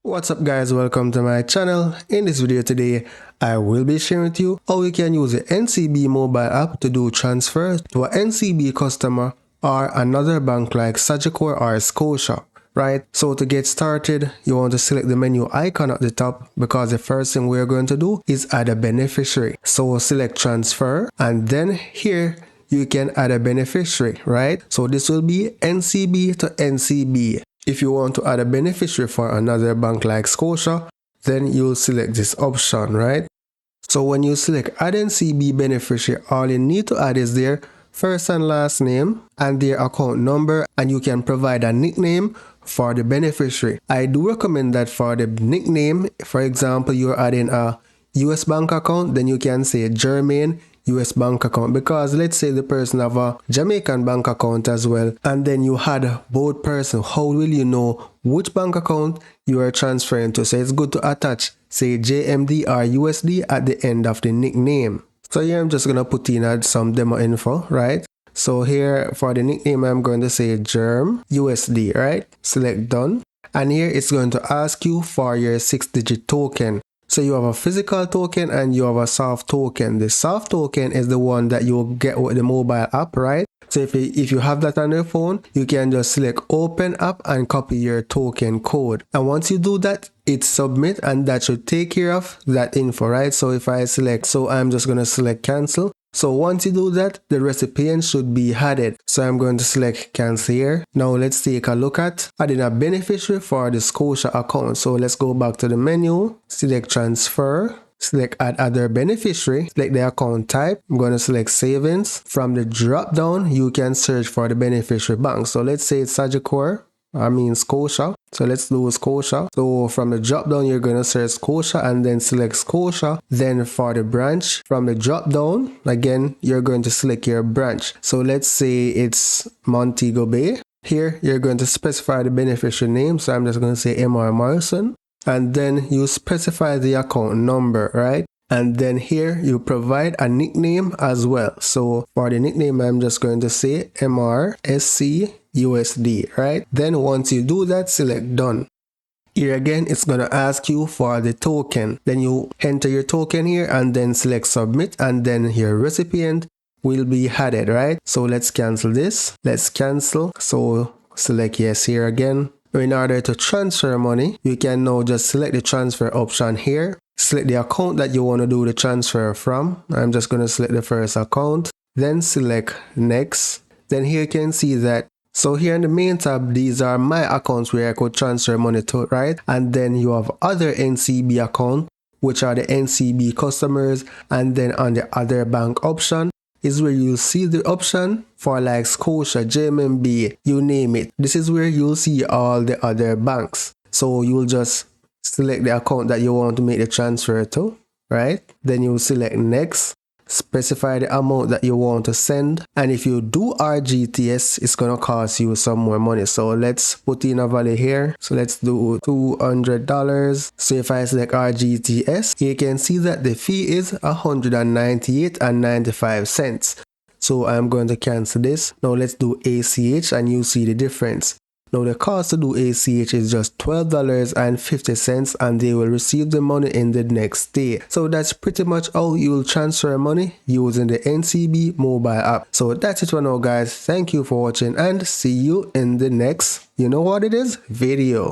What's up guys, welcome to my channel. In this video today, I will be sharing with you how you can use the NCB mobile app to do transfers to a NCB customer or another bank like Sagicor or Scotia, right? So to get started, you want to select the menu icon at the top because the first thing we're going to do is add a beneficiary. So select transfer and then here you can add a beneficiary, right? So this will be NCB to NCB. If you want to add a beneficiary for another bank like Scotia, then you'll select this option, right? So when you select add NCB beneficiary, all you need to add is their first and last name and their account number, and you can provide a nickname for the beneficiary. I do recommend that for the nickname, for example, you're adding a US bank account, then you can say Germain US bank account, because let's say the person have a Jamaican bank account as well, and then you had both person. How will you know which bank account you are transferring to? So it's good to attach say JMD or USD at the end of the nickname. So here I'm just gonna put in some demo info, right? So here for the nickname I'm going to say Germ USD, right? Select done, and here it's going to ask you for your 6-digit token. So you have a physical token and you have a soft token. The soft token is the one that you'll get with the mobile app, right? So if you have that on your phone, you can just select open app and copy your token code. And once you do that, it's submit, and that should take care of that info, right? So if I select, so I'm just going to select cancel. So once you do that, the recipient should be added. So I'm going to select cancel here. Now let's take a look at adding a beneficiary for the Scotia account. So let's go back to the menu, select transfer, select add other beneficiary, select the account type. I'm going to select savings. From the drop down, you can search for the beneficiary bank. So let's say it's Sagicor. Scotia. So let's do Scotia. So from the drop down, you're going to search Scotia and then select Scotia. Then for the branch, from the drop down, again, you're going to select your branch. So let's say it's Montego Bay. Here, you're going to specify the beneficiary name. So I'm just going to say MR Morrison. And then you specify the account number, right? And then here you provide a nickname as well. So for the nickname, I'm just going to say MRSC USD, right? Then once you do that, select done. Here again, it's going to ask you for the token. Then you enter your token here and then select submit, and then your recipient will be added, right? So let's cancel this. Let's cancel. So select yes here again. In order to transfer money, you can now just select the transfer option here. Select the account that you want to do the transfer from. I'm just going to select the first account. Then select next. Then here you can see that. So here in the main tab, these are my accounts where I could transfer money to, right? And then you have other NCB account, which are the NCB customers. And then on the other bank option is where you'll see the option for like Scotia, JMB, you name it. This is where you'll see all the other banks. So you'll just select the account that you want to make the transfer to, right? Then you'll select next. Specify the amount that you want to send, and if you do RGTS, it's gonna cost you some more money. So let's put in a value here. So let's do $200. So if I select RGTS, you can see that the fee is $198.95. So I'm going to cancel this. Now let's do ACH, and you see the difference. Now the cost to do ACH is just $12.50, and they will receive the money in the next day. So that's pretty much how you will transfer money using the NCB mobile app. So that's it for now guys. Thank you for watching and see you in the next, you know what it is, video.